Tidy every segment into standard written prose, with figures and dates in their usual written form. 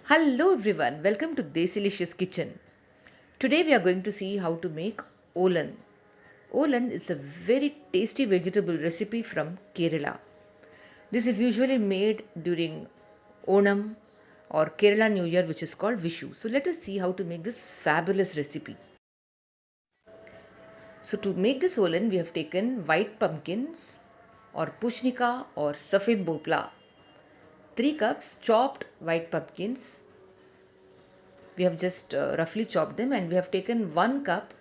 Hello everyone, welcome to Desilicious Kitchen. Today we are going to see how to make Olan. Olan is a very tasty vegetable recipe from Kerala. This is usually made during Onam or Kerala New Year, which is called Vishu. So let us see how to make this fabulous recipe. So to make this Olan, we have taken white pumpkins or pushnika or safed bhopla, 3 cups chopped white pumpkins. We have just roughly chopped them, and we have taken 1 cup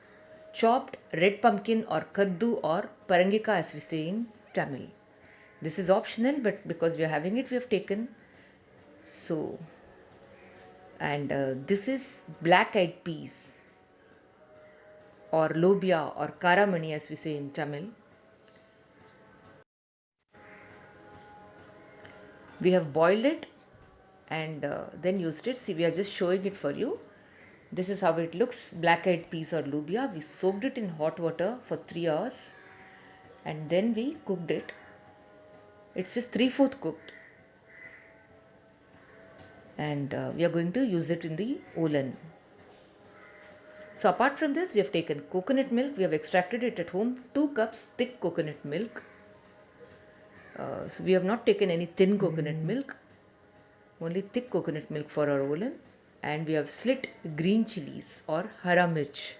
chopped red pumpkin or kaddu or parangika as we say in Tamil. This is optional, but because we are having it, we have taken. So, and this is black eyed peas or lobia or karamani as we say in Tamil. We have boiled it and then used it. See, we are just showing it for you. This is how it looks, black eyed peas or lobia. We soaked it in hot water for 3 hours and then we cooked it. It's just 3/4 cooked, and we are going to use it in the Olan. So apart from this, we have taken coconut milk. We have extracted it at home, 2 cups thick coconut milk. So we have not taken any thin coconut milk, only thick coconut milk for our Olan. And we have slit green chillies or hara mirch.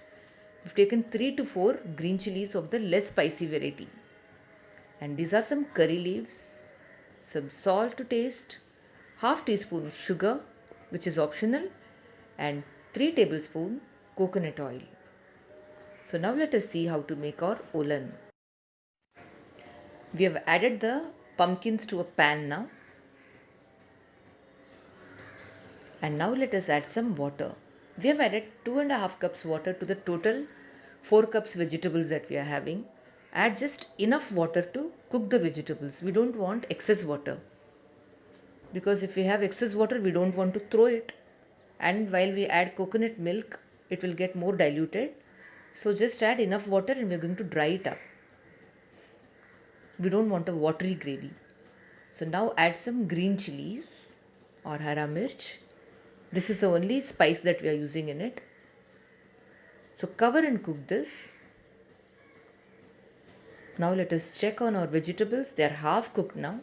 We've taken 3 to 4 green chillies of the less spicy variety. And these are some curry leaves, some salt to taste, half teaspoon sugar, which is optional, and 3 tablespoon coconut oil. So now let us see how to make our Olan. We have added the pumpkins to a pan now. And now let us add some water. We have added 2.5 cups water to the total 4 cups vegetables that we are having. Add just enough water to cook the vegetables. We don't want excess water, because if we have excess water, we don't want to throw it, and while we add coconut milk, it will get more diluted. So just add enough water and we're going to dry it up. We don't want a watery gravy. So now add some green chilies or hara mirch. This is the only spice that we are using in it. So cover and cook this. Now let us check on our vegetables. They are half cooked now.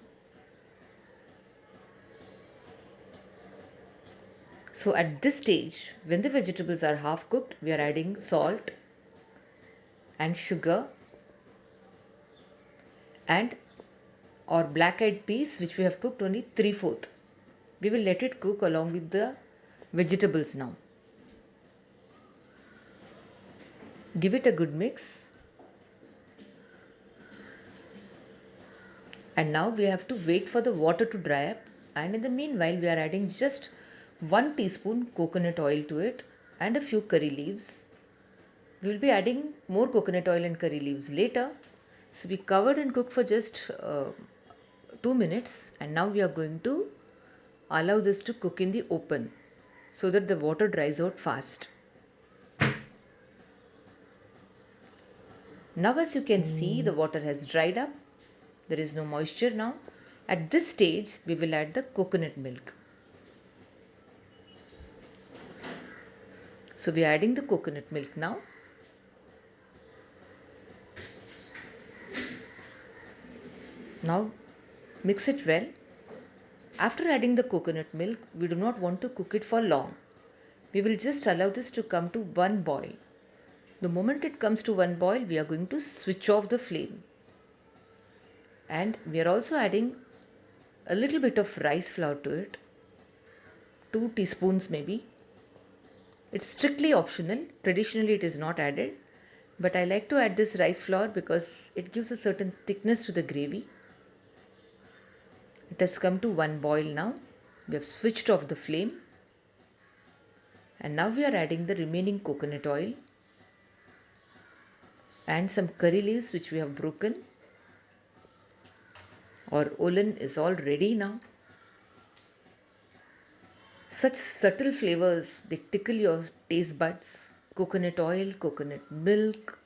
So at this stage, when the vegetables are half cooked, we are adding salt and sugar and or black eyed peas, which we have cooked only 3/4. We will let it cook along with the vegetables now. Give it a good mix. And now we have to wait for the water to dry up, and in the meanwhile we are adding just 1 teaspoon coconut oil to it and a few curry leaves. We will be adding more coconut oil and curry leaves later. So we covered and cooked for just 2 minutes, and now we are going to allow this to cook in the open so that the water dries out fast. Now as you can see, the water has dried up. There is no moisture now. At this stage, we will add the coconut milk. So we are adding the coconut milk now. Now mix it well. After adding the coconut milk, we do not want to cook it for long. We will just allow this to come to one boil. The moment it comes to one boil, we are going to switch off the flame. And we are also adding a little bit of rice flour to it, 2 teaspoons maybe. It's strictly optional. Traditionally it is not added, but I like to add this rice flour because it gives a certain thickness to the gravy. It has come to one boil now. We have switched off the flame, and now we are adding the remaining coconut oil and some curry leaves which we have broken. Our Olan is all ready now. Such subtle flavors, they tickle your taste buds. Coconut oil, coconut milk,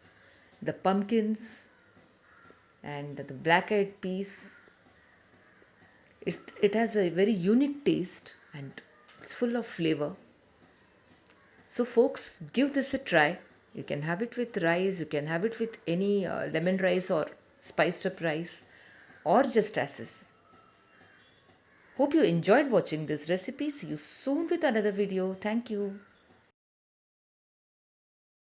the pumpkins, and the black eyed peas. It has a very unique taste and It's full of flavor. So folks, give this a try. You can have it with rice, you can have it with any lemon rice or spiced up rice, or just as is. Hope you enjoyed watching this recipe. See you soon with another video. Thank you.